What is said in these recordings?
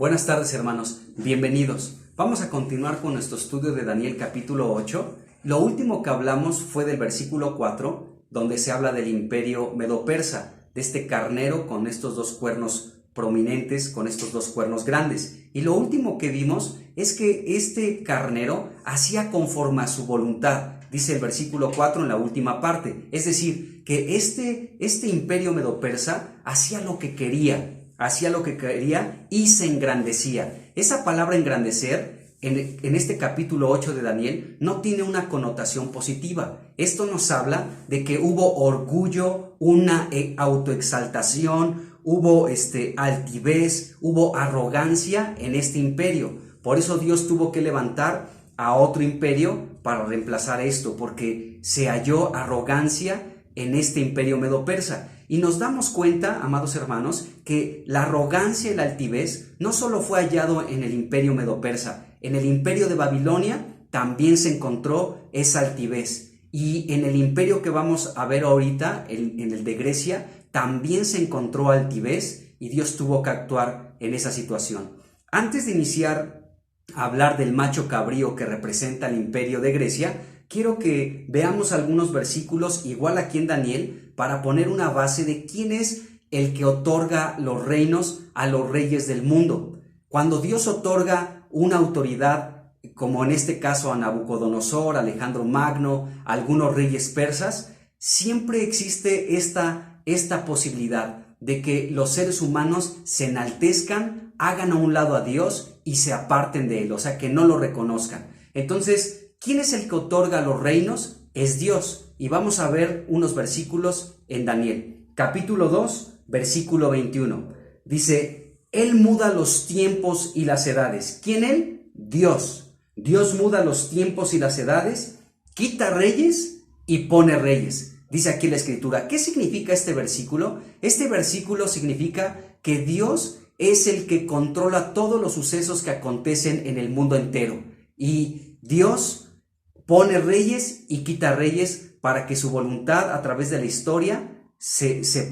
Buenas tardes, hermanos, bienvenidos. Vamos a continuar con nuestro estudio de Daniel capítulo 8. Lo último que hablamos fue del versículo 4, donde se habla del imperio medo-persa, de este carnero con estos dos cuernos prominentes, con estos dos cuernos grandes. Y lo último que vimos es que este carnero hacía conforme a su voluntad, dice el versículo 4 en la última parte. Es decir, que este imperio medo-persa hacía lo que quería y se engrandecía. Esa palabra engrandecer en este capítulo 8 de Daniel no tiene una connotación positiva. Esto nos habla de que hubo orgullo, una autoexaltación, hubo altivez, hubo arrogancia en este imperio. Por eso Dios tuvo que levantar a otro imperio para reemplazar esto, porque se halló arrogancia en este imperio medo-persa. Y nos damos cuenta, amados hermanos, que la arrogancia y la altivez no solo fue hallado en el imperio medo-persa, en el imperio de Babilonia también se encontró esa altivez. Y en el imperio que vamos a ver ahorita, en el de Grecia, también se encontró altivez y Dios tuvo que actuar en esa situación. Antes de iniciar a hablar del macho cabrío que representa el imperio de Grecia, quiero que veamos algunos versículos igual aquí en Daniel para poner una base de quién es el que otorga los reinos a los reyes del mundo. Cuando Dios otorga una autoridad, como en este caso a Nabucodonosor, Alejandro Magno, a algunos reyes persas, siempre existe esta posibilidad de que los seres humanos se enaltezcan, hagan a un lado a Dios y se aparten de él, o sea, que no lo reconozcan. Entonces, ¿quién es el que otorga los reinos? Es Dios. Y vamos a ver unos versículos en Daniel. Capítulo 2, versículo 21. Dice, Él muda los tiempos y las edades. ¿Quién Él? Dios. Dios muda los tiempos y las edades, quita reyes y pone reyes. Dice aquí la Escritura. ¿Qué significa este versículo? Este versículo significa que Dios es el que controla todos los sucesos que acontecen en el mundo entero. Y Dios pone reyes y quita reyes para que su voluntad a través de la historia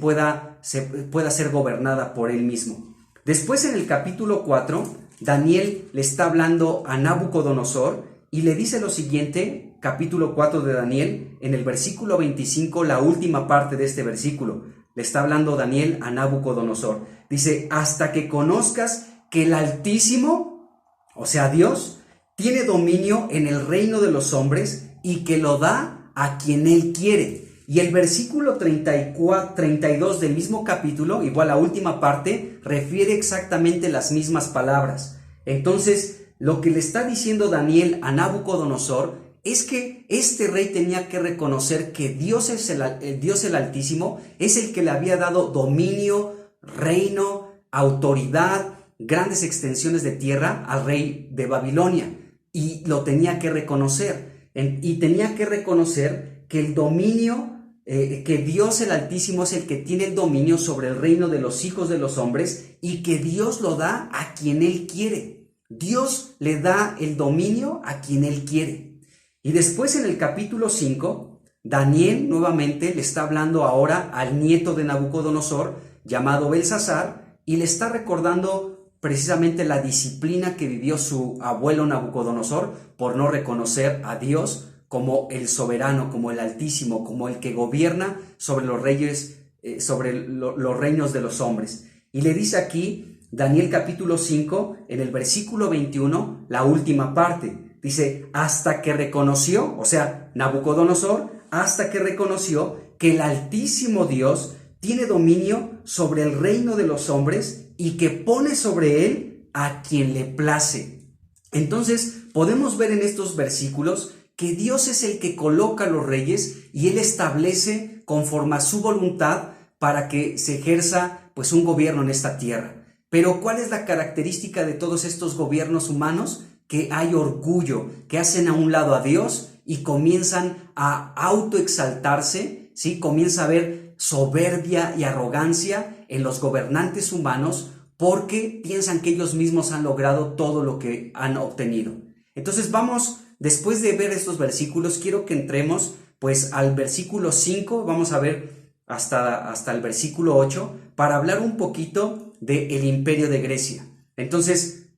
pueda ser gobernada por él mismo. Después en el capítulo 4, Daniel le está hablando a Nabucodonosor y le dice lo siguiente, capítulo 4 de Daniel, en el versículo 25, la última parte de este versículo. Le está hablando Daniel a Nabucodonosor. Dice, hasta que conozcas que el Altísimo, o sea Dios, tiene dominio en el reino de los hombres y que lo da a quien Él quiere. Y el versículo 32 del mismo capítulo, igual la última parte, refiere exactamente las mismas palabras. Entonces, lo que le está diciendo Daniel a Nabucodonosor es que este rey tenía que reconocer que Dios el Altísimo es el que le había dado dominio, reino, autoridad, grandes extensiones de tierra al rey de Babilonia. Y lo tenía que reconocer. Y tenía que reconocer que el dominio, que Dios el Altísimo es el que tiene el dominio sobre el reino de los hijos de los hombres y que Dios lo da a quien Él quiere. Dios le da el dominio a quien Él quiere. Y después en el capítulo 5, Daniel nuevamente le está hablando ahora al nieto de Nabucodonosor, llamado Belsasar, y le está recordando precisamente la disciplina que vivió su abuelo Nabucodonosor por no reconocer a Dios como el soberano, como el Altísimo, como el que gobierna sobre los reyes, los reinos de los hombres. Y le dice aquí, Daniel capítulo 5, en el versículo 21, la última parte. Dice, hasta que reconoció, o sea, Nabucodonosor, hasta que reconoció que el Altísimo Dios tiene dominio sobre el reino de los hombres y que pone sobre él a quien le place. Entonces, podemos ver en estos versículos que Dios es el que coloca a los reyes y Él establece conforme a su voluntad para que se ejerza pues un gobierno en esta tierra. Pero ¿cuál es la característica de todos estos gobiernos humanos? Que hay orgullo, que hacen a un lado a Dios y comienzan a autoexaltarse, ¿sí? Comienza a haber soberbia y arrogancia en los gobernantes humanos porque piensan que ellos mismos han logrado todo lo que han obtenido. Entonces vamos, después de ver estos versículos, quiero que entremos pues al versículo 5, vamos a ver hasta el versículo 8, para hablar un poquito del imperio de Grecia. Entonces,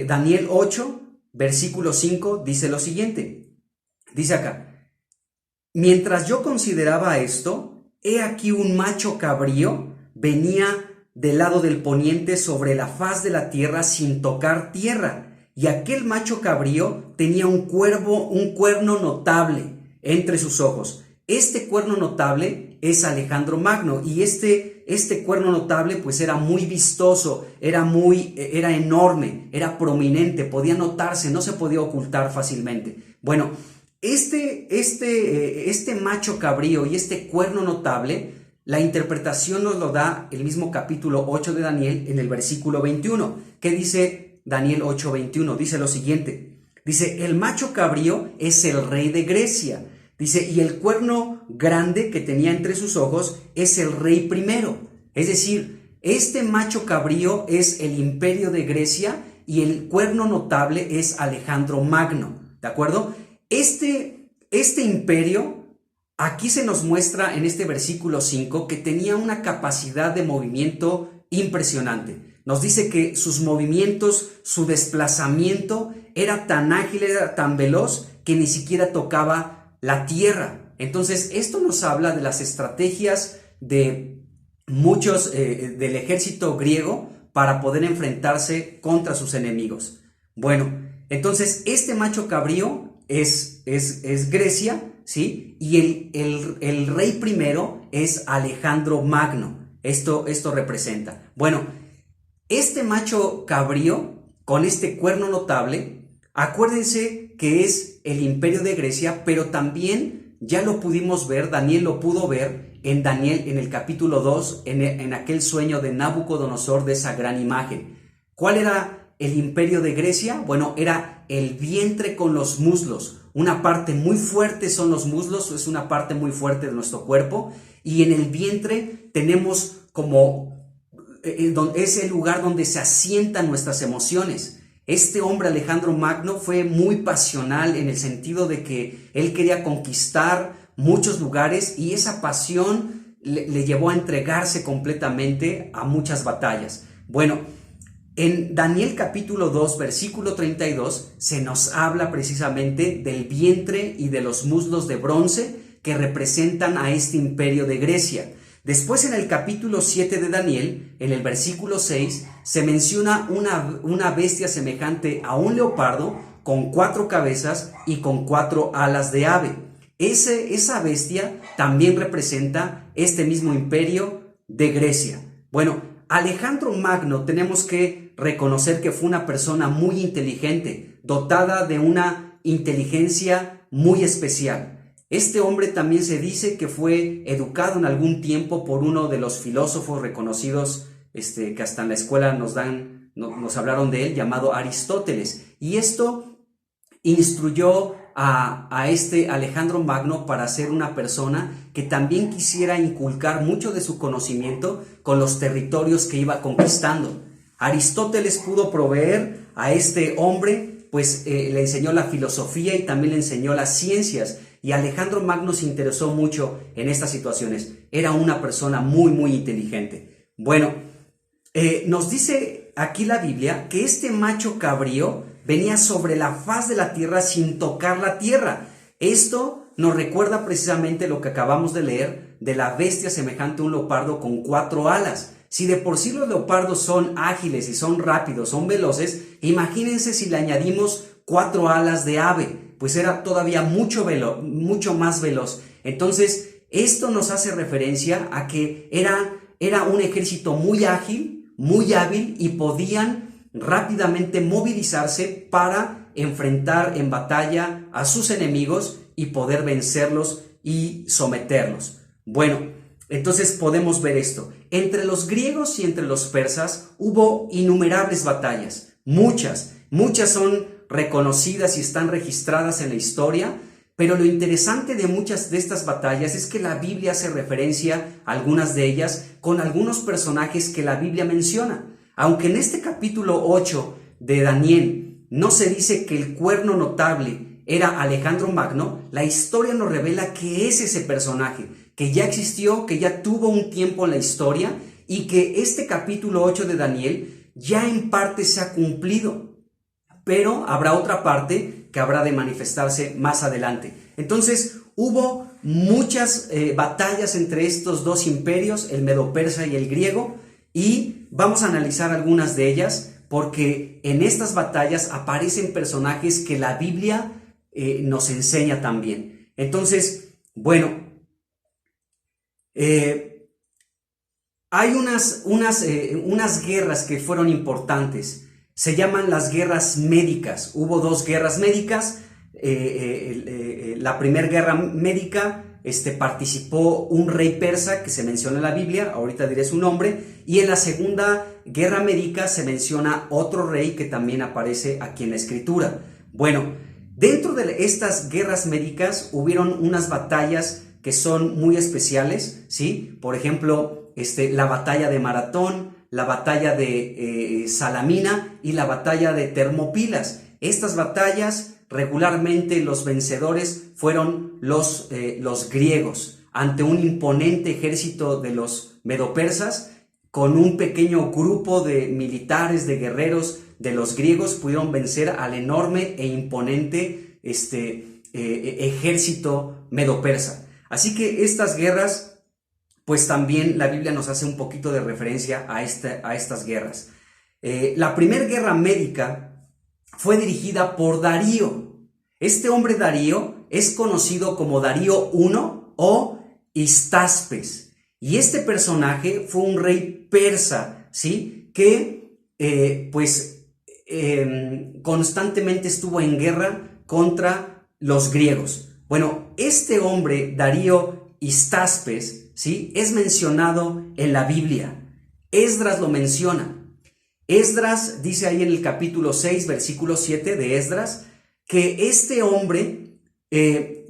Daniel 8, versículo 5 dice lo siguiente. Dice acá: mientras yo consideraba esto, he aquí un macho cabrío venía del lado del poniente sobre la faz de la tierra sin tocar tierra, y aquel macho cabrío tenía un cuerno notable entre sus ojos. Este cuerno notable es Alejandro Magno, y este cuerno notable pues era muy vistoso, era enorme, era prominente, podía notarse, no se podía ocultar fácilmente. Bueno, este macho cabrío y este cuerno notable, la interpretación nos lo da el mismo capítulo 8 de Daniel en el versículo 21. ¿Qué dice Daniel 8:21? Dice lo siguiente. Dice: el macho cabrío es el rey de Grecia. Dice: y el cuerno grande que tenía entre sus ojos es el rey primero. Es decir, este macho cabrío es el imperio de Grecia y el cuerno notable es Alejandro Magno. ¿De acuerdo? Este imperio, aquí se nos muestra en este versículo 5 que tenía una capacidad de movimiento impresionante. Nos dice que sus movimientos, su desplazamiento era tan ágil, era tan veloz que ni siquiera tocaba la tierra. Entonces, esto nos habla de las estrategias de muchos del ejército griego para poder enfrentarse contra sus enemigos. Bueno, entonces este macho cabrío es Grecia, ¿sí? Y el rey primero es Alejandro Magno. Esto representa. Bueno, este macho cabrío con este cuerno notable, acuérdense que es el imperio de Grecia, pero también ya lo pudimos ver, Daniel lo pudo ver en Daniel en el capítulo 2, en aquel sueño de Nabucodonosor de esa gran imagen. ¿Cuál era el imperio de Grecia? Bueno, era el vientre con los muslos. Una parte muy fuerte son los muslos, es una parte muy fuerte de nuestro cuerpo, y en el vientre tenemos como es el lugar donde se asientan nuestras emociones. Este hombre, Alejandro Magno, fue muy pasional en el sentido de que él quería conquistar muchos lugares y esa pasión le llevó a entregarse completamente a muchas batallas. Bueno, en Daniel capítulo 2, versículo 32, se nos habla precisamente del vientre y de los muslos de bronce que representan a este imperio de Grecia. Después, en el capítulo 7 de Daniel, en el versículo 6, se menciona una bestia semejante a un leopardo con 4 cabezas y con 4 alas de ave. Esa bestia también representa este mismo imperio de Grecia. Bueno, Alejandro Magno tenemos que reconocer que fue una persona muy inteligente, dotada de una inteligencia muy especial. Este hombre también se dice que fue educado en algún tiempo por uno de los filósofos reconocidos que hasta en la escuela nos hablaron de él, llamado Aristóteles. Y esto instruyó a este Alejandro Magno para ser una persona que también quisiera inculcar mucho de su conocimiento con los territorios que iba conquistando. Aristóteles pudo proveer a este hombre, pues le enseñó la filosofía y también le enseñó las ciencias. Y Alejandro Magno se interesó mucho en estas situaciones. Era una persona muy, muy inteligente. Bueno, nos dice aquí la Biblia que este macho cabrío venía sobre la faz de la tierra sin tocar la tierra. Esto nos recuerda precisamente lo que acabamos de leer de la bestia semejante a un leopardo con 4 alas. Si de por sí los leopardos son ágiles y son rápidos, son veloces, imagínense si le añadimos 4 alas de ave. Pues era todavía mucho más veloz. Entonces, esto nos hace referencia a que era un ejército muy ágil, muy hábil y podían rápidamente movilizarse para enfrentar en batalla a sus enemigos y poder vencerlos y someterlos. Bueno, entonces podemos ver esto. Entre los griegos y entre los persas hubo innumerables batallas, muchas son reconocidas y están registradas en la historia, pero lo interesante de muchas de estas batallas es que la Biblia hace referencia a algunas de ellas con algunos personajes que la Biblia menciona. Aunque en este capítulo 8 de Daniel no se dice que el cuerno notable era Alejandro Magno, la historia nos revela que es ese personaje, que ya existió, que ya tuvo un tiempo en la historia y que este capítulo 8 de Daniel ya en parte se ha cumplido, pero habrá otra parte que habrá de manifestarse más adelante. Entonces hubo muchas batallas entre estos dos imperios, el medo-persa y el griego, y vamos a analizar algunas de ellas porque en estas batallas aparecen personajes que la Biblia nos enseña también. Entonces, bueno, hay unas guerras que fueron importantes. Se llaman las guerras médicas. Hubo dos guerras médicas. La primera guerra médica participó un rey persa que se menciona en la Biblia, ahorita diré su nombre, y en la segunda guerra médica se menciona otro rey que también aparece aquí en la escritura. Bueno, dentro de estas guerras médicas hubieron unas batallas que son muy especiales, ¿sí? Por ejemplo, la batalla de Maratón, la batalla de Salamina y la batalla de Termópilas. Estas batallas regularmente los vencedores fueron los griegos ante un imponente ejército de los medopersas. Con un pequeño grupo de militares, de guerreros de los griegos pudieron vencer al enorme e imponente ejército medopersa. Así que estas guerras, pues también la Biblia nos hace un poquito de referencia a estas guerras. La primera guerra médica fue dirigida por Darío. Este hombre Darío es conocido como Darío I o Histaspes. Y este personaje fue un rey persa, ¿sí? Que constantemente estuvo en guerra contra los griegos. Bueno, este hombre, Darío Histaspes, ¿sí? Es mencionado en la Biblia. Esdras lo menciona. Esdras dice ahí en el capítulo 6, versículo 7 de Esdras, que este hombre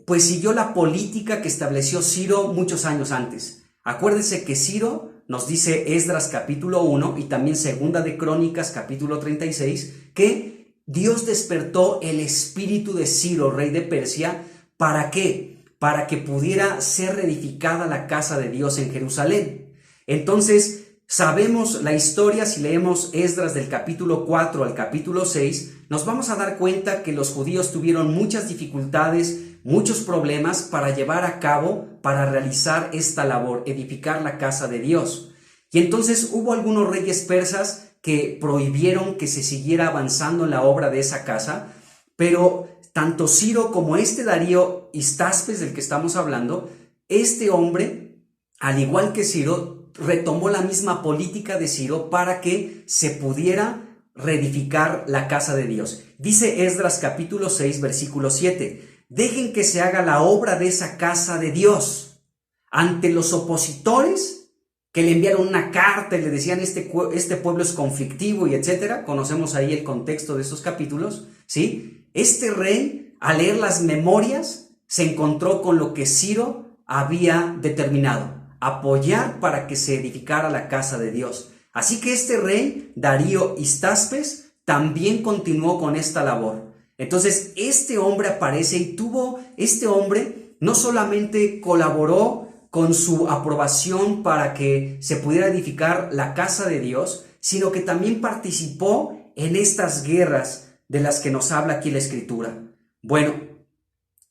pues siguió la política que estableció Ciro muchos años antes. Acuérdense que Ciro, nos dice Esdras capítulo 1 y también segunda de Crónicas capítulo 36, que Dios despertó el espíritu de Ciro, rey de Persia. ¿Para qué? Para que pudiera ser reedificada la casa de Dios en Jerusalén. Entonces, sabemos la historia, si leemos Esdras del capítulo 4 al capítulo 6, nos vamos a dar cuenta que los judíos tuvieron muchas dificultades, muchos problemas para llevar a cabo, para realizar esta labor, edificar la casa de Dios. Y entonces hubo algunos reyes persas que prohibieron que se siguiera avanzando en la obra de esa casa, pero tanto Ciro como Darío Histaspes del que estamos hablando, este hombre, al igual que Ciro, retomó la misma política de Ciro para que se pudiera reedificar la casa de Dios. Dice Esdras capítulo 6, versículo 7, dejen que se haga la obra de esa casa de Dios. Ante los opositores que le enviaron una carta y le decían este pueblo es conflictivo y etcétera, conocemos ahí el contexto de estos capítulos, ¿sí? Este rey, al leer las memorias, se encontró con lo que Ciro había determinado, apoyar para que se edificara la casa de Dios. Así que este rey, Darío Histaspes, también continuó con esta labor. Entonces, este hombre aparece y este hombre no solamente colaboró con su aprobación para que se pudiera edificar la casa de Dios, sino que también participó en estas guerras de las que nos habla aquí la Escritura. Bueno,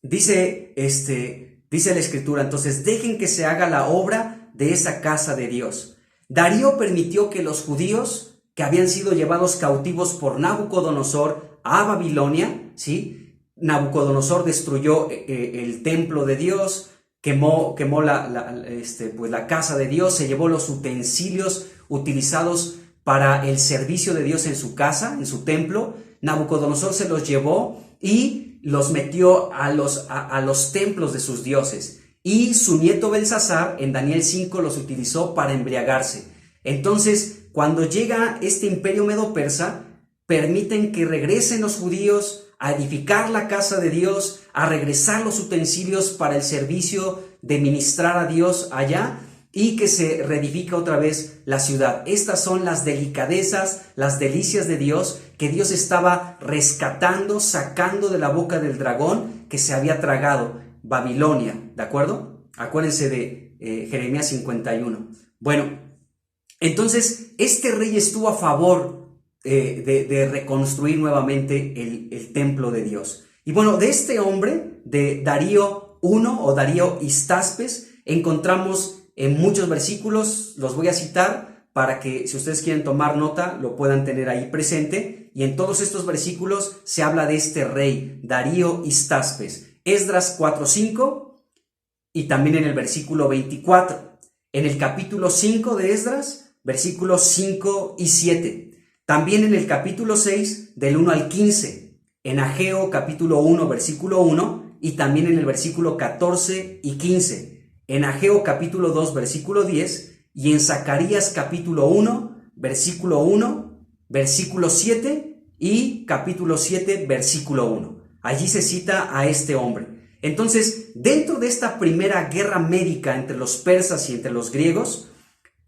dice la Escritura, entonces dejen que se haga la obra de esa casa de Dios. Darío permitió que los judíos que habían sido llevados cautivos por Nabucodonosor a Babilonia, ¿sí? Nabucodonosor destruyó el templo de Dios, quemó la casa de Dios, se llevó los utensilios utilizados para el servicio de Dios en su casa, en su templo. Nabucodonosor se los llevó y los metió a los templos de sus dioses. Y su nieto Belsasar, en Daniel 5, los utilizó para embriagarse. Entonces, cuando llega este imperio medo-persa, permiten que regresen los judíos a edificar la casa de Dios, a regresar los utensilios para el servicio de ministrar a Dios allá y que se reedifica otra vez la ciudad. Estas son las delicadezas, las delicias de Dios que Dios estaba rescatando, sacando de la boca del dragón que se había tragado Babilonia, ¿de acuerdo? Acuérdense de Jeremías 51. Bueno, entonces este rey estuvo a favor de reconstruir nuevamente el templo de Dios. Y bueno, de este hombre, de Darío I o Darío Histaspes, encontramos en muchos versículos, los voy a citar para que si ustedes quieren tomar nota lo puedan tener ahí presente, y en todos estos versículos se habla de este rey, Darío Histaspes. Esdras 4:5 y también en el versículo 24, en el capítulo 5 de Esdras, versículos 5 y 7, también en el capítulo 6 del 1 al 15, en Ageo capítulo 1 versículo 1 y también en el versículo 14 y 15, en Ageo capítulo 2 versículo 10 y en Zacarías capítulo 1 versículo 1, versículo 7 y capítulo 7 versículo 1. Allí se cita a este hombre. Entonces, dentro de esta primera guerra médica entre los persas y entre los griegos,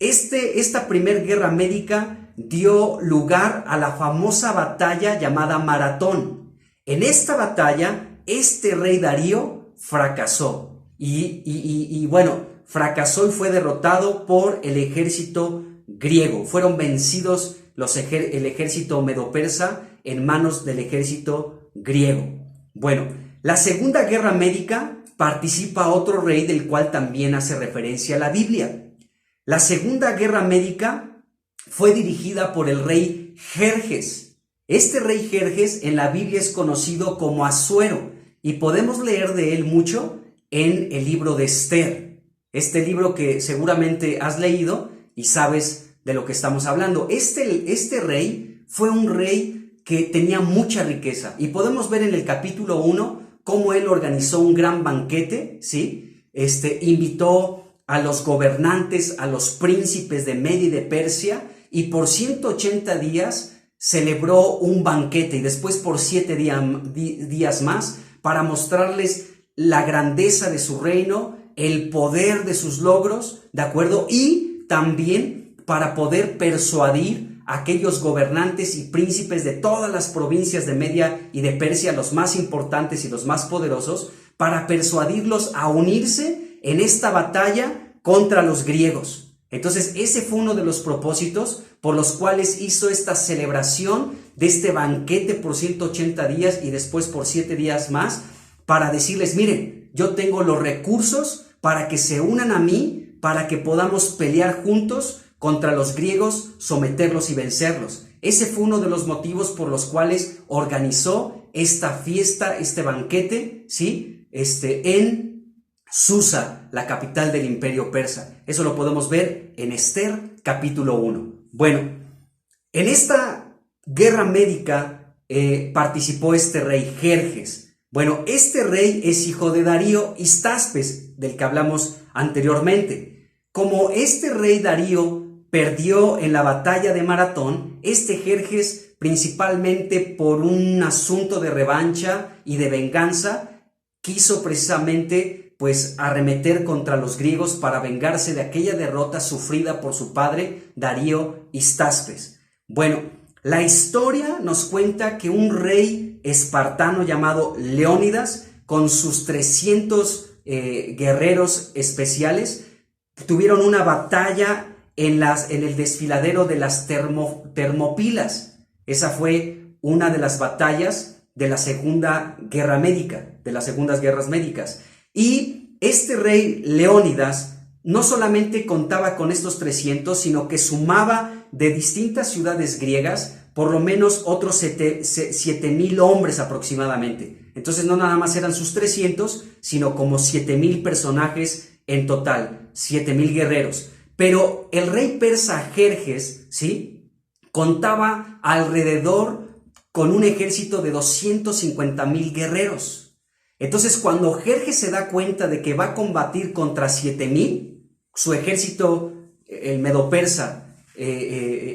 esta primera guerra médica dio lugar a la famosa batalla llamada Maratón. En esta batalla, este rey Darío fracasó y fracasó y fue derrotado por el ejército griego. Fueron vencidos el ejército medo-persa en manos del ejército griego. Bueno, la Segunda Guerra Médica participa otro rey del cual también hace referencia a la Biblia. La Segunda Guerra Médica fue dirigida por el rey Jerjes. Este rey Jerjes en la Biblia es conocido como Asuero y podemos leer de él mucho en el libro de Esther. Este libro que seguramente has leído y sabes de lo que estamos hablando. Este rey fue un rey que tenía mucha riqueza y podemos ver en el capítulo 1 cómo él organizó un gran banquete, ¿sí? Invitó a los gobernantes, a los príncipes de Media y de Persia, y por 180 días celebró un banquete, y después por 7 días más, para mostrarles la grandeza de su reino, el poder de sus logros, ¿de acuerdo? Y también para poder persuadir a aquellos gobernantes y príncipes de todas las provincias de Media y de Persia, los más importantes y los más poderosos, para persuadirlos a unirse en esta batalla contra los griegos. Entonces, ese fue uno de los propósitos por los cuales hizo esta celebración de este banquete por 180 días y después por 7 días más, para decirles, miren, yo tengo los recursos para que se unan a mí, para que podamos pelear juntos contra los griegos, someterlos y vencerlos. Ese fue uno de los motivos por los cuales organizó esta fiesta, este banquete, ¿sí? En Susa, la capital del imperio persa. Eso lo podemos ver en Esther capítulo 1. Bueno, en esta guerra médica participó este rey Jerjes. Bueno, este rey es hijo de Darío Histaspes, del que hablamos anteriormente. Como este rey Darío perdió en la batalla de Maratón, este Jerjes, principalmente por un asunto de revancha y de venganza, quiso precisamente arremeter contra los griegos para vengarse de aquella derrota sufrida por su padre Darío Histaspes. Bueno, la historia nos cuenta que un rey espartano llamado Leónidas, con sus 300 guerreros especiales, tuvieron una batalla en el desfiladero de las Termopilas. Esa fue una de las batallas de la Segunda Guerra Médica, de las Segundas Guerras Médicas. Y este rey Leónidas no solamente contaba con estos 300, sino que sumaba de distintas ciudades griegas por lo menos otros 7,000 hombres aproximadamente. Entonces no nada más eran sus 300, sino como 7,000 personajes en total, 7,000 guerreros. Pero el rey persa Jerjes, ¿sí?, contaba alrededor con un ejército de 250,000 guerreros. Entonces, cuando Jerjes se da cuenta de que va a combatir contra 7,000, su ejército, el medo-persa,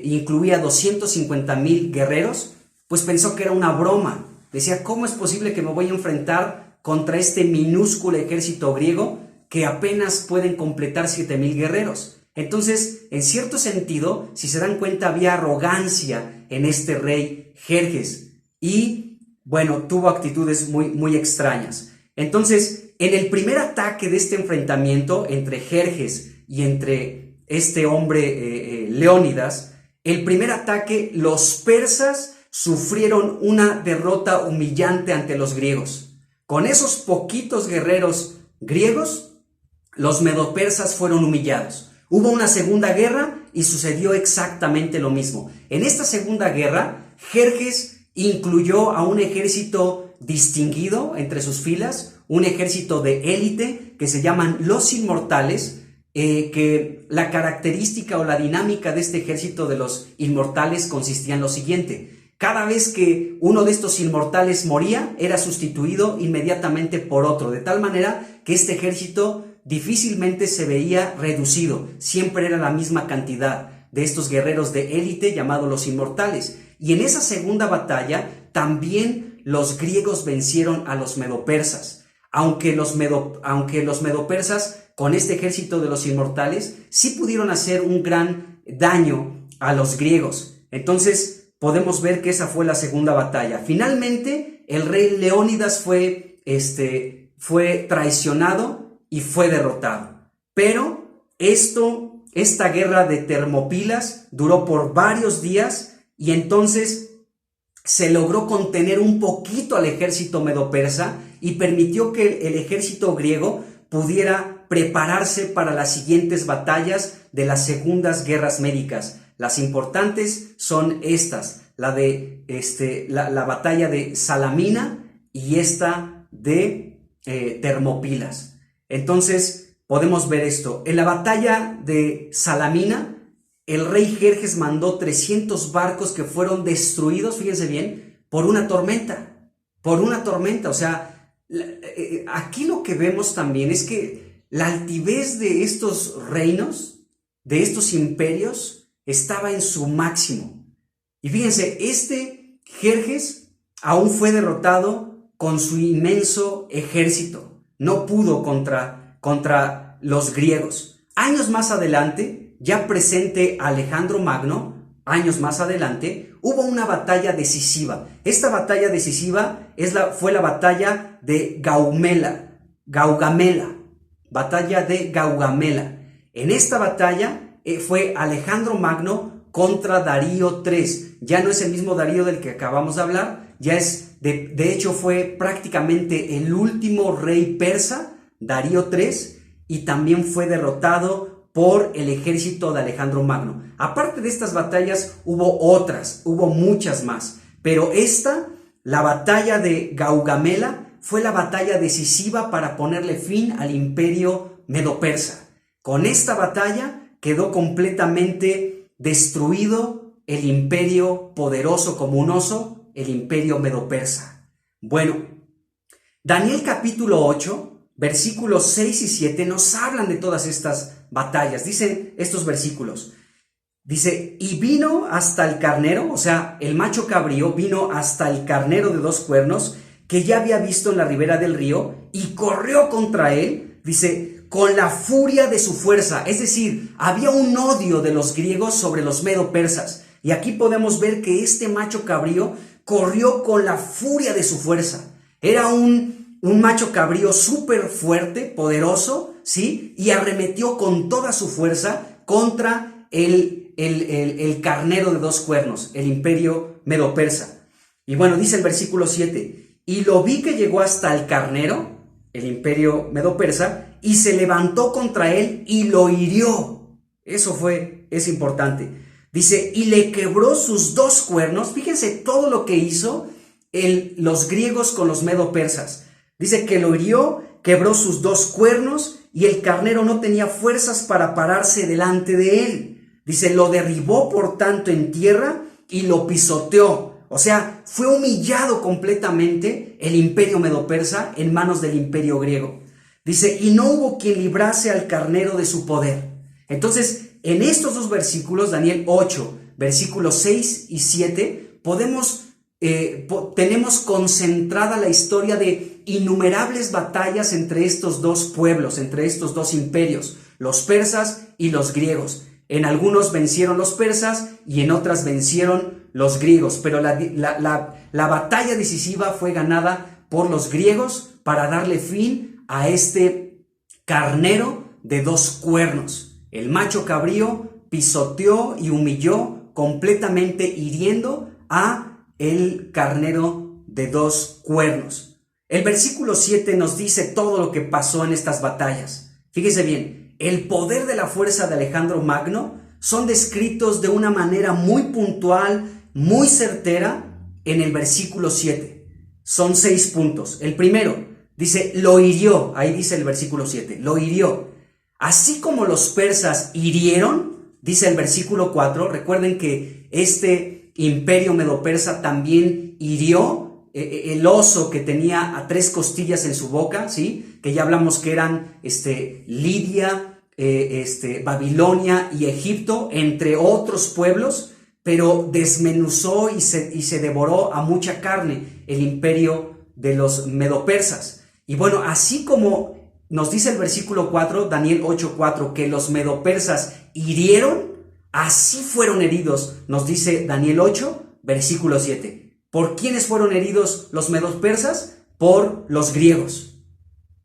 incluía 250,000 guerreros, pues pensó que era una broma. Decía, ¿cómo es posible que me voy a enfrentar contra este minúsculo ejército griego que apenas pueden completar 7,000 guerreros? Entonces, en cierto sentido, si se dan cuenta, había arrogancia en este rey Jerjes y, bueno, tuvo actitudes muy extrañas. Entonces, en el primer ataque de este enfrentamiento entre Jerjes y entre este hombre Leónidas, el primer ataque, los persas sufrieron una derrota humillante ante los griegos. Con esos poquitos guerreros griegos, los medopersas fueron humillados. Hubo una segunda guerra y sucedió exactamente lo mismo. En esta segunda guerra, Jerjes incluyó a un ejército distinguido entre sus filas, un ejército de élite que se llaman los inmortales, que la característica o la dinámica de este ejército de los inmortales consistía en lo siguiente: cada vez que uno de estos inmortales moría, era sustituido inmediatamente por otro, de tal manera que este ejército difícilmente se veía reducido, siempre era la misma cantidad de estos guerreros de élite llamados los inmortales. Y en esa segunda batalla también los griegos vencieron a los medopersas, aunque los medopersas con este ejército de los inmortales sí pudieron hacer un gran daño a los griegos. Entonces podemos ver que esa fue la segunda batalla. Finalmente el rey Leónidas fue traicionado y fue derrotado. Pero esta guerra de Termopilas duró por varios días y entonces se logró contener un poquito al ejército medopersa y permitió que el ejército griego pudiera prepararse para las siguientes batallas de las segundas guerras médicas. Las importantes son estas, la batalla de Salamina y esta de Termopilas. Entonces podemos ver esto. En la batalla de Salamina, el rey Jerjes mandó 300 barcos que fueron destruidos, fíjense bien, por una tormenta. O sea, aquí lo que vemos también es que la altivez de estos reinos, de estos imperios, estaba en su máximo. Y fíjense, este Jerjes aún fue derrotado con su inmenso ejército. No pudo contra los griegos. Años más adelante, ya presente Alejandro Magno, años más adelante, hubo una batalla decisiva. Esta batalla decisiva fue la batalla de Gaugamela. Batalla de Gaugamela. En esta batalla fue Alejandro Magno contra Darío III. Ya no es el mismo Darío del que acabamos de hablar, ya es, de hecho fue prácticamente el último rey persa, Darío III, y también fue derrotado por el ejército de Alejandro Magno. Aparte de estas batallas hubo muchas más, pero la batalla de Gaugamela, fue la batalla decisiva para ponerle fin al imperio medo-persa. Con esta batalla quedó completamente destruido el imperio poderoso como un oso, el imperio medo-persa. Bueno, Daniel capítulo 8, versículos 6 y 7 nos hablan de todas estas batallas. Dicen estos versículos. Dice, y vino hasta el carnero, o sea, el macho cabrío vino hasta el carnero de 2 cuernos que ya había visto en la ribera del río y corrió contra él, dice, con la furia de su fuerza. Es decir, había un odio de los griegos sobre los medo-persas. Y aquí podemos ver que este macho cabrío corrió con la furia de su fuerza. Era un macho cabrío súper fuerte, poderoso, ¿sí? Y arremetió con toda su fuerza contra el carnero de 2 cuernos, el imperio medo-persa. Y bueno, dice el versículo 7, y lo vi que llegó hasta el carnero, el imperio medo-persa, y se levantó contra él y lo hirió. Es importante. Dice, y le quebró sus 2 cuernos. Fíjense todo lo que hizo los griegos con los medo-persas. Dice que lo hirió, quebró sus 2 cuernos y el carnero no tenía fuerzas para pararse delante de él. Dice, lo derribó por tanto en tierra y lo pisoteó. O sea, fue humillado completamente el imperio medo-persa en manos del imperio griego. Dice, y no hubo quien librase al carnero de su poder. Entonces, en estos 2 versículos, Daniel 8, versículos 6 y 7, tenemos concentrada la historia de innumerables batallas entre estos 2 pueblos, entre estos 2 imperios, los persas y los griegos. En algunos vencieron los persas y en otras vencieron los griegos, pero la batalla decisiva fue ganada por los griegos para darle fin a este carnero de 2 cuernos. El macho cabrío pisoteó y humilló completamente hiriendo a el carnero de 2 cuernos. El versículo 7 nos dice todo lo que pasó en estas batallas. Fíjese bien, el poder de la fuerza de Alejandro Magno son descritos de una manera muy puntual, muy certera en el versículo 7. Son 6 puntos. El primero dice, lo hirió. Ahí dice el versículo 7, lo hirió. Así como los persas hirieron, dice el versículo 4, recuerden que este imperio medo-persa también hirió el oso que tenía a 3 costillas en su boca, ¿sí? Que ya hablamos que eran Lidia, Babilonia y Egipto, entre otros pueblos, pero desmenuzó y se devoró a mucha carne el imperio de los medo-persas. Y bueno, así como nos dice el versículo 4, Daniel 8:4, que los medo-persas hirieron, así fueron heridos, nos dice Daniel 8, versículo 7. ¿Por quiénes fueron heridos los medo-persas? Por los griegos.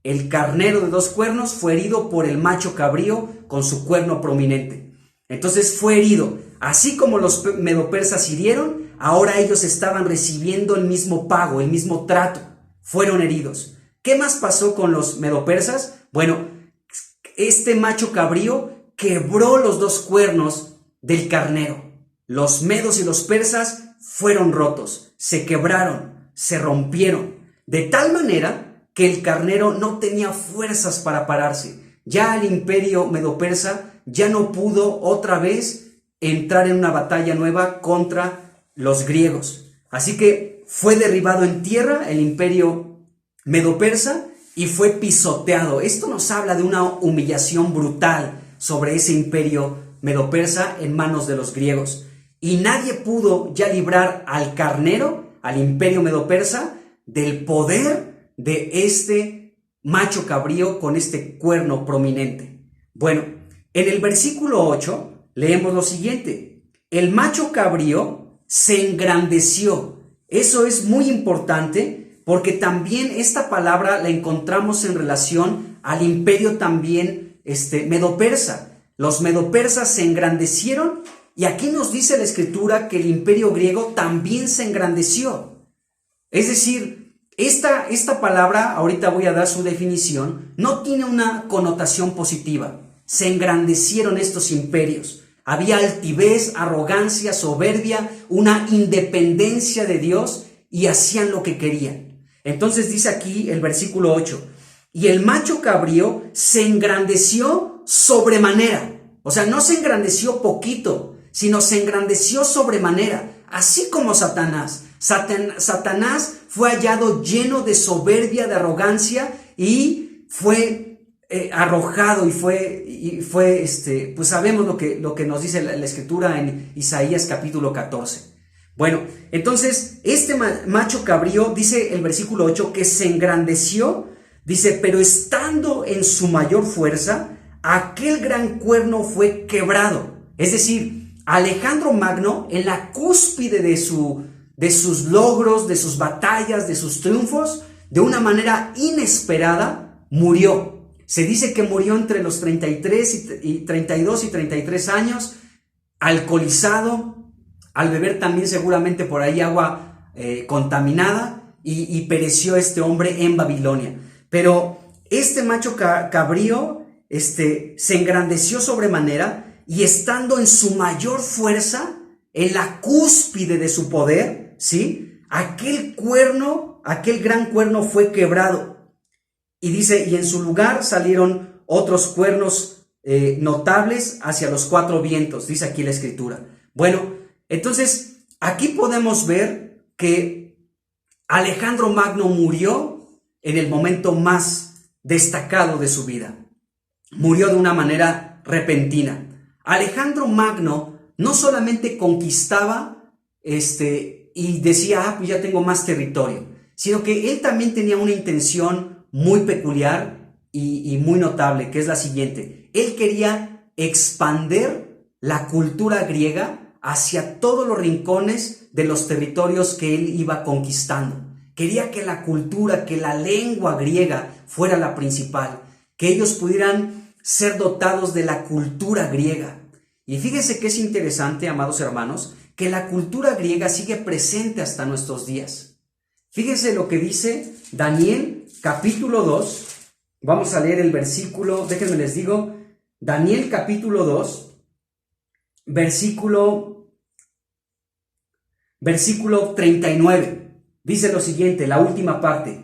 El carnero de 2 cuernos fue herido por el macho cabrío con su cuerno prominente. Entonces fue herido. Así como los medo-persas hirieron, ahora ellos estaban recibiendo el mismo pago, el mismo trato. Fueron heridos. ¿Qué más pasó con los medo-persas? Bueno, este macho cabrío quebró los 2 cuernos del carnero. Los medos y los persas fueron rotos, se quebraron, se rompieron, de tal manera que el carnero no tenía fuerzas para pararse. Ya el imperio medo-persa ya no pudo otra vez entrar en una batalla nueva contra los griegos. Así que fue derribado en tierra el imperio medo-persa y fue pisoteado. Esto nos habla de una humillación brutal sobre ese imperio medo-persa en manos de los griegos. Y nadie pudo ya librar al carnero, al imperio medo-persa, del poder de este macho cabrío con este cuerno prominente. Bueno, en el versículo 8 leemos lo siguiente: el macho cabrío se engrandeció. Eso es muy importante porque también esta palabra la encontramos en relación al imperio también medo-persa. Los medo-persas se engrandecieron y aquí nos dice la escritura que el imperio griego también se engrandeció. Es decir, esta palabra, ahorita voy a dar su definición, no tiene una connotación positiva. Se engrandecieron estos imperios. Había altivez, arrogancia, soberbia, una independencia de Dios y hacían lo que querían. Entonces dice aquí el versículo 8, y el macho cabrío se engrandeció sobremanera. O sea, no se engrandeció poquito, sino se engrandeció sobremanera, así como Satanás. Satanás fue hallado lleno de soberbia, de arrogancia y fue arrojado y fue pues sabemos lo que nos dice la escritura en Isaías capítulo 14. Bueno, entonces este macho cabrío, dice el versículo 8, que se engrandeció, dice, pero estando en su mayor fuerza, aquel gran cuerno fue quebrado. Es decir, Alejandro Magno, en la cúspide de sus logros, de sus batallas, de sus triunfos, de una manera inesperada, murió. Se dice que murió entre los 32 y 33 años, alcoholizado, al beber también seguramente por ahí agua contaminada, y pereció este hombre en Babilonia. Pero este macho cabrío se engrandeció sobremanera, y estando en su mayor fuerza, en la cúspide de su poder, ¿sí? Aquel gran cuerno fue quebrado. Y dice, y en su lugar salieron otros cuernos notables hacia los 4 vientos, dice aquí la escritura. Bueno, entonces aquí podemos ver que Alejandro Magno murió en el momento más destacado de su vida. Murió de una manera repentina. Alejandro Magno no solamente conquistaba y decía, pues ya tengo más territorio, sino que él también tenía una intención muy peculiar y muy notable, que es la siguiente. Él quería expandir la cultura griega hacia todos los rincones de los territorios que él iba conquistando. Quería que la cultura, que la lengua griega fuera la principal, que ellos pudieran ser dotados de la cultura griega. Y fíjense que es interesante, amados hermanos, que la cultura griega sigue presente hasta nuestros días. Fíjense lo que dice Daniel capítulo 2. Vamos a leer el versículo, déjenme les digo, Daniel capítulo 2, versículo 39. Dice lo siguiente, la última parte.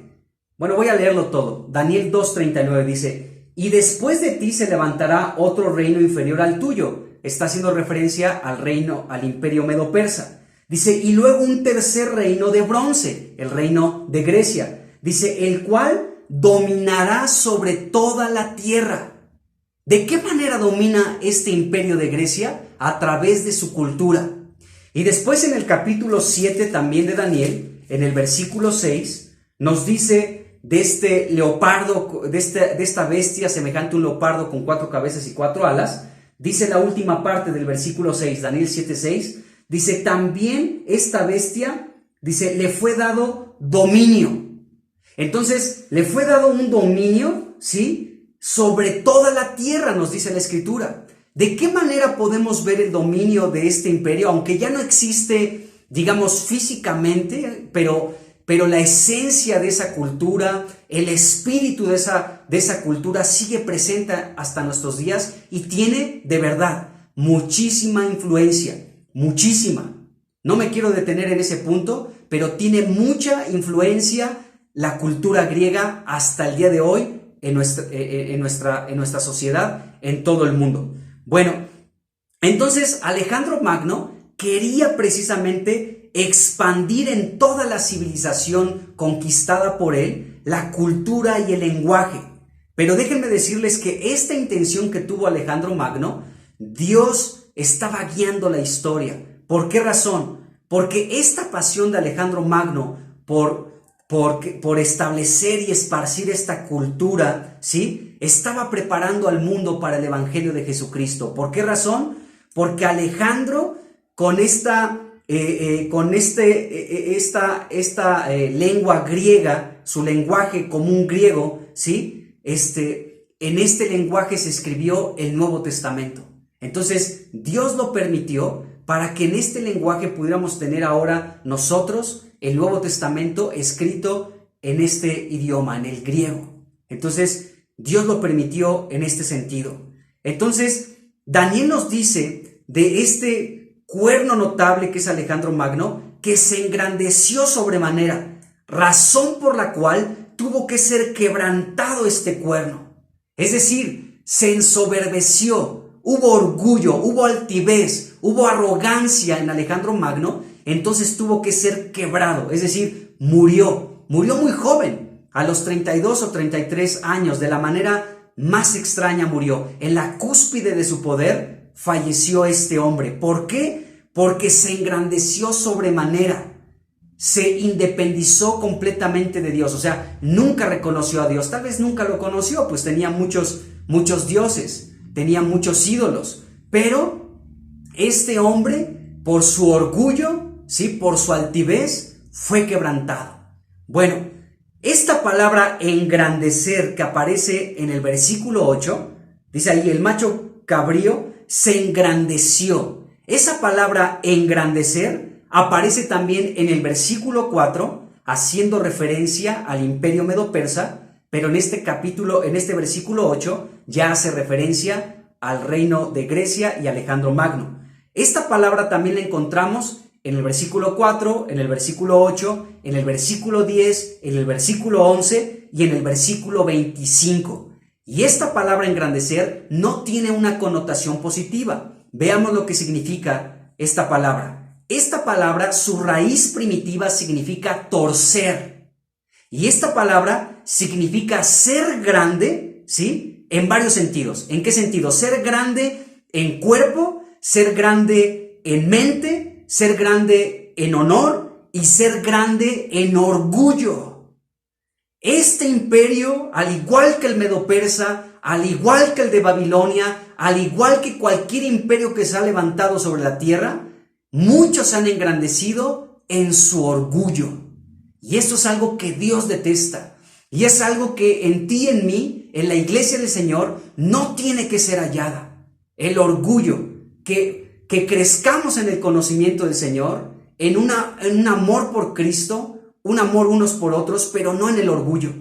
Bueno, voy a leerlo todo. Daniel 2:39 dice: y después de ti se levantará otro reino inferior al tuyo. Está haciendo referencia al reino, al imperio medo-persa. Dice, y luego un tercer reino de bronce, el reino de Grecia. Dice, el cual dominará sobre toda la tierra. ¿De qué manera domina este imperio de Grecia? A través de su cultura. Y después en el capítulo 7 también de Daniel, en el versículo 6, nos dice de este leopardo, de esta bestia semejante a un leopardo con 4 cabezas y 4 alas. Dice la última parte del versículo 6, Daniel 7:6, dice, también esta bestia, dice, le fue dado dominio. Entonces, le fue dado un dominio, ¿sí? Sobre toda la tierra, nos dice la Escritura. ¿De qué manera podemos ver el dominio de este imperio? Aunque ya no existe, digamos, físicamente, pero la esencia de esa cultura, el espíritu de esa cultura sigue presente hasta nuestros días y tiene, de verdad, muchísima influencia, muchísima. No me quiero detener en ese punto, pero tiene mucha influencia la cultura griega hasta el día de hoy en nuestra sociedad, en todo el mundo. Bueno, entonces Alejandro Magno quería precisamente expandir en toda la civilización conquistada por él la cultura y el lenguaje. Pero déjenme decirles que esta intención que tuvo Alejandro Magno, Dios estaba guiando la historia. ¿Por qué razón? Porque esta pasión de Alejandro Magno por establecer y esparcir esta cultura, ¿sí? Estaba preparando al mundo para el Evangelio de Jesucristo. ¿Por qué razón? Porque Alejandro, con esta lengua griega, su lenguaje común griego, ¿sí? En este lenguaje se escribió el Nuevo Testamento. Entonces, Dios lo permitió para que en este lenguaje pudiéramos tener ahora nosotros el Nuevo Testamento escrito en este idioma, en el griego. Entonces, Dios lo permitió en este sentido. Entonces, Daniel nos dice de este cuerno notable que es Alejandro Magno, que se engrandeció sobremanera, razón por la cual tuvo que ser quebrantado este cuerno. Es decir, se ensoberbeció, hubo orgullo, hubo altivez, hubo arrogancia en Alejandro Magno, entonces tuvo que ser quebrado, es decir, murió muy joven, a los 32 o 33 años, de la manera más extraña murió. En la cúspide de su poder falleció este hombre. ¿Por qué? Porque se engrandeció sobremanera, se independizó completamente de Dios, o sea, nunca reconoció a Dios. Tal vez nunca lo conoció, pues tenía muchos dioses, tenía muchos ídolos, pero este hombre, por su orgullo, ¿sí? Por su altivez, fue quebrantado. Bueno, esta palabra engrandecer que aparece en el versículo 8, dice ahí, el macho cabrío se engrandeció. Esa palabra engrandecer aparece también en el versículo 4, haciendo referencia al imperio medo-persa, pero en este versículo 8 ya hace referencia al reino de Grecia y Alejandro Magno. Esta palabra también la encontramos en el versículo 4, en el versículo 8, en el versículo 10, en el versículo 11 y en el versículo 25. Y esta palabra engrandecer no tiene una connotación positiva. Veamos lo que significa esta palabra. Esta palabra, su raíz primitiva significa torcer. Y esta palabra significa ser grande, ¿sí? En varios sentidos. ¿En qué sentido? Ser grande en cuerpo, ser grande en mente, ser grande en honor y ser grande en orgullo. Este imperio, al igual que el medo-persa, al igual que el de Babilonia, al igual que cualquier imperio que se ha levantado sobre la tierra, muchos han engrandecido en su orgullo. Y esto es algo que Dios detesta. Y es algo que en ti y en mí, en la iglesia del Señor, no tiene que ser hallada. El orgullo. que crezcamos en el conocimiento del Señor, en un amor por Cristo, un amor unos por otros, pero no en el orgullo.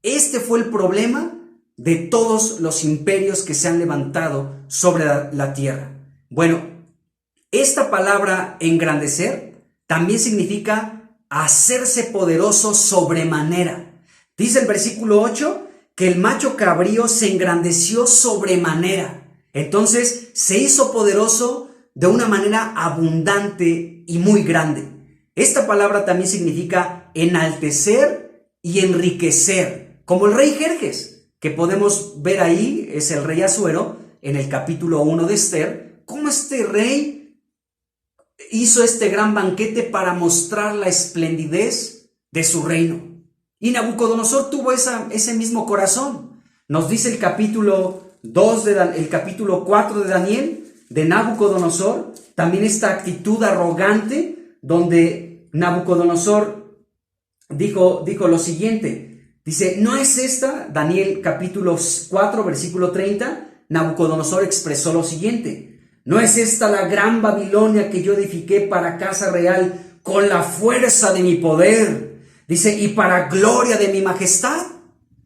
Este fue el problema de todos los imperios que se han levantado sobre la tierra. Bueno, esta palabra engrandecer también significa hacerse poderoso sobremanera. Dice el versículo 8 que el macho cabrío se engrandeció sobremanera. Entonces se hizo poderoso de una manera abundante y muy grande. Esta palabra también significa enaltecer y enriquecer, como el rey Jerjes, que podemos ver ahí, es el rey Asuero, en el capítulo 1 de Esther, cómo este rey hizo este gran banquete para mostrar la esplendidez de su reino. Y Nabucodonosor tuvo ese mismo corazón. Nos dice el capítulo 4 de Daniel, de Nabucodonosor, también esta actitud arrogante, donde Nabucodonosor dijo lo siguiente. Dice, ¿no es esta? Daniel capítulo 4, versículo 30, Nabucodonosor expresó lo siguiente. ¿No es esta la gran Babilonia que yo edifiqué para casa real con la fuerza de mi poder? Dice, y para gloria de mi majestad.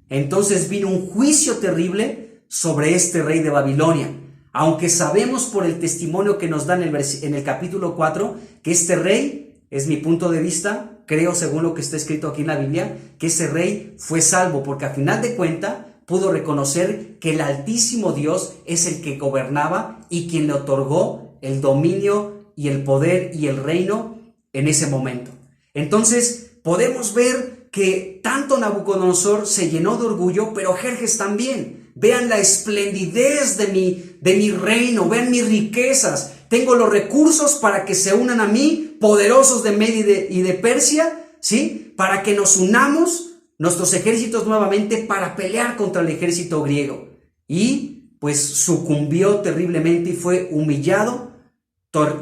Entonces vino un juicio terrible sobre este rey de Babilonia. Aunque sabemos por el testimonio que nos dan en el capítulo 4 que este rey, es mi punto de vista, creo según lo que está escrito aquí en la Biblia, que ese rey fue salvo porque a final de cuentas pudo reconocer que el Altísimo Dios es el que gobernaba y quien le otorgó el dominio y el poder y el reino en ese momento. Entonces podemos ver que tanto Nabucodonosor se llenó de orgullo, pero Jerjes también. Vean la esplendidez de mi reino, vean mis riquezas. Tengo los recursos para que se unan a mí, poderosos de Media y de Persia, ¿sí? Para que nos unamos nuestros ejércitos nuevamente para pelear contra el ejército griego. Y pues sucumbió terriblemente y fue humillado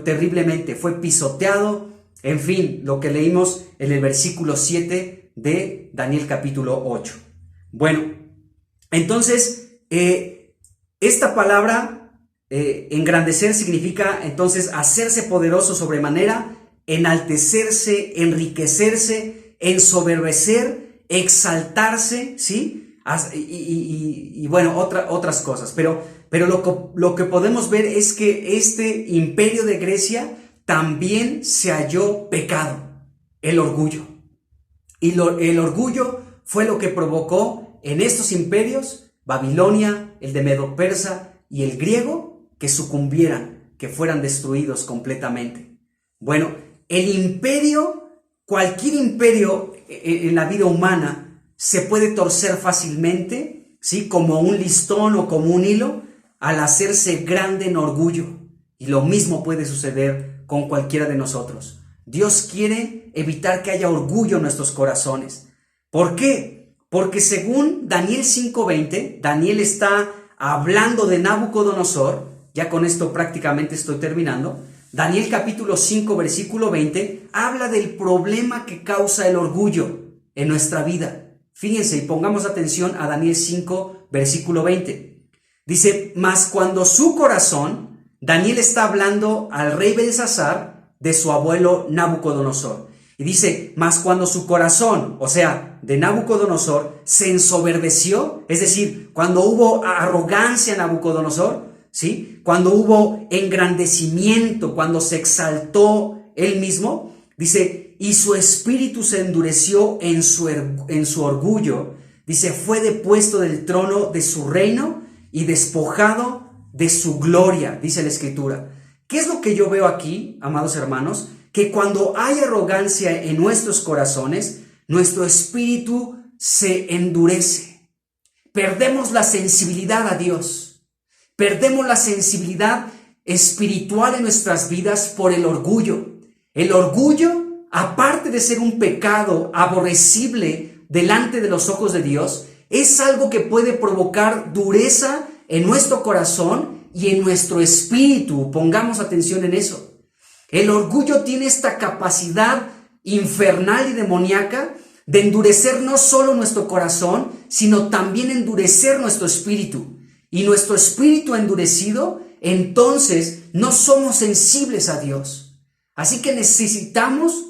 terriblemente, fue pisoteado. En fin, lo que leímos en el versículo 7 de Daniel capítulo 8. Bueno, entonces, esta palabra engrandecer significa entonces hacerse poderoso sobremanera, enaltecerse, enriquecerse, ensoberbecer, exaltarse, ¿sí? Y bueno, otras cosas. Pero lo que podemos ver es que este imperio de Grecia también se halló pecado, el orgullo. Y el orgullo fue lo que provocó en estos imperios, Babilonia, el de Medo-Persa y el griego, que sucumbieran, que fueran destruidos completamente. Bueno, el imperio, cualquier imperio en la vida humana se puede torcer fácilmente, ¿sí? Como un listón o como un hilo, al hacerse grande en orgullo. Y lo mismo puede suceder con cualquiera de nosotros. Dios quiere evitar que haya orgullo en nuestros corazones. ¿Por qué? Porque según Daniel 5:20, Daniel está hablando de Nabucodonosor. Ya con esto prácticamente estoy terminando. Daniel capítulo 5 versículo 20 habla del problema que causa el orgullo en nuestra vida. Fíjense y pongamos atención a Daniel 5 versículo 20. Dice, mas cuando su corazón, Daniel está hablando al rey Belsasar de su abuelo Nabucodonosor. Y dice, mas cuando su corazón, o sea, de Nabucodonosor, se ensoberbeció, es decir, cuando hubo arrogancia en Nabucodonosor, ¿sí? Cuando hubo engrandecimiento, cuando se exaltó él mismo, dice, y su espíritu se endureció en su orgullo, dice, fue depuesto del trono de su reino y despojado de su gloria, dice la Escritura. ¿Qué es lo que yo veo aquí, amados hermanos? Que cuando hay arrogancia en nuestros corazones, nuestro espíritu se endurece. Perdemos la sensibilidad a Dios. Perdemos la sensibilidad espiritual en nuestras vidas por el orgullo. El orgullo, aparte de ser un pecado aborrecible delante de los ojos de Dios, es algo que puede provocar dureza en nuestro corazón y en nuestro espíritu. Pongamos atención en eso. El orgullo tiene esta capacidad infernal y demoníaca de endurecer no solo nuestro corazón, sino también endurecer nuestro espíritu. Y nuestro espíritu endurecido, entonces no somos sensibles a Dios. Así que necesitamos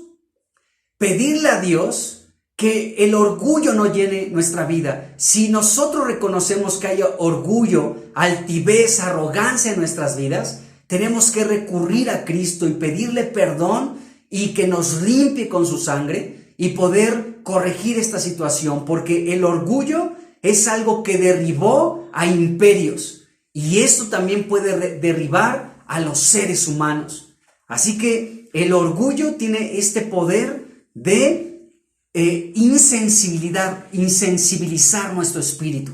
pedirle a Dios que el orgullo no llene nuestra vida. Si nosotros reconocemos que hay orgullo, altivez, arrogancia en nuestras vidas, tenemos que recurrir a Cristo y pedirle perdón y que nos limpie con su sangre y poder corregir esta situación, porque el orgullo es algo que derribó a imperios y esto también puede derribar a los seres humanos. Así que el orgullo tiene este poder de insensibilizar nuestro espíritu.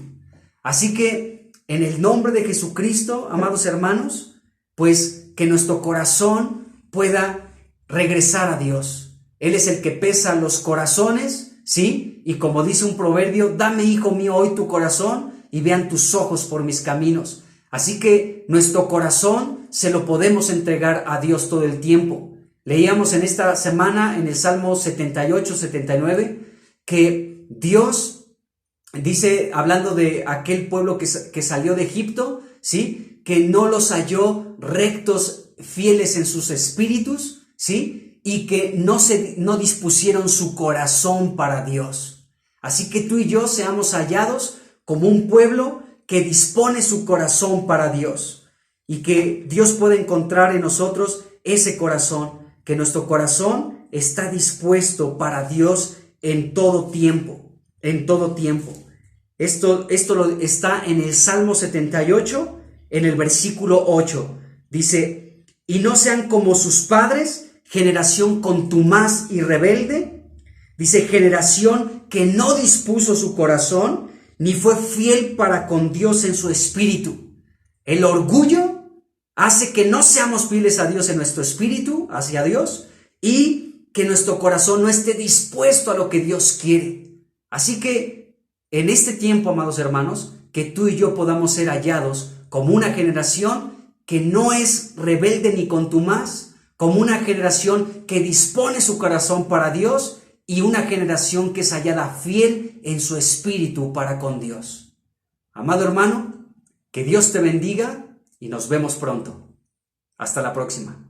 Así que en el nombre de Jesucristo, amados hermanos, pues que nuestro corazón pueda regresar a Dios. Él es el que pesa los corazones, ¿sí? Y como dice un proverbio, dame, hijo mío, hoy tu corazón y vean tus ojos por mis caminos. Así que nuestro corazón se lo podemos entregar a Dios todo el tiempo. Leíamos en esta semana en el Salmo 78, 79, que Dios dice, hablando de aquel pueblo que salió de Egipto, ¿sí? Que no los halló rectos, fieles en sus espíritus, ¿sí? Y que no dispusieron su corazón para Dios. Así que tú y yo seamos hallados como un pueblo que dispone su corazón para Dios y que Dios pueda encontrar en nosotros ese corazón, que nuestro corazón está dispuesto para Dios en todo tiempo, en todo tiempo. Esto está en el Salmo 78, en el versículo 8. Dice, y no sean como sus padres, generación contumaz y rebelde. Dice, generación que no dispuso su corazón, ni fue fiel para con Dios en su espíritu. El orgullo hace que no seamos fieles a Dios en nuestro espíritu, hacia Dios, y que nuestro corazón no esté dispuesto a lo que Dios quiere. Así que en este tiempo, amados hermanos, que tú y yo podamos ser hallados como una generación que no es rebelde ni contumaz, como una generación que dispone su corazón para Dios y una generación que es hallada fiel en su espíritu para con Dios. Amado hermano, que Dios te bendiga y nos vemos pronto. Hasta la próxima.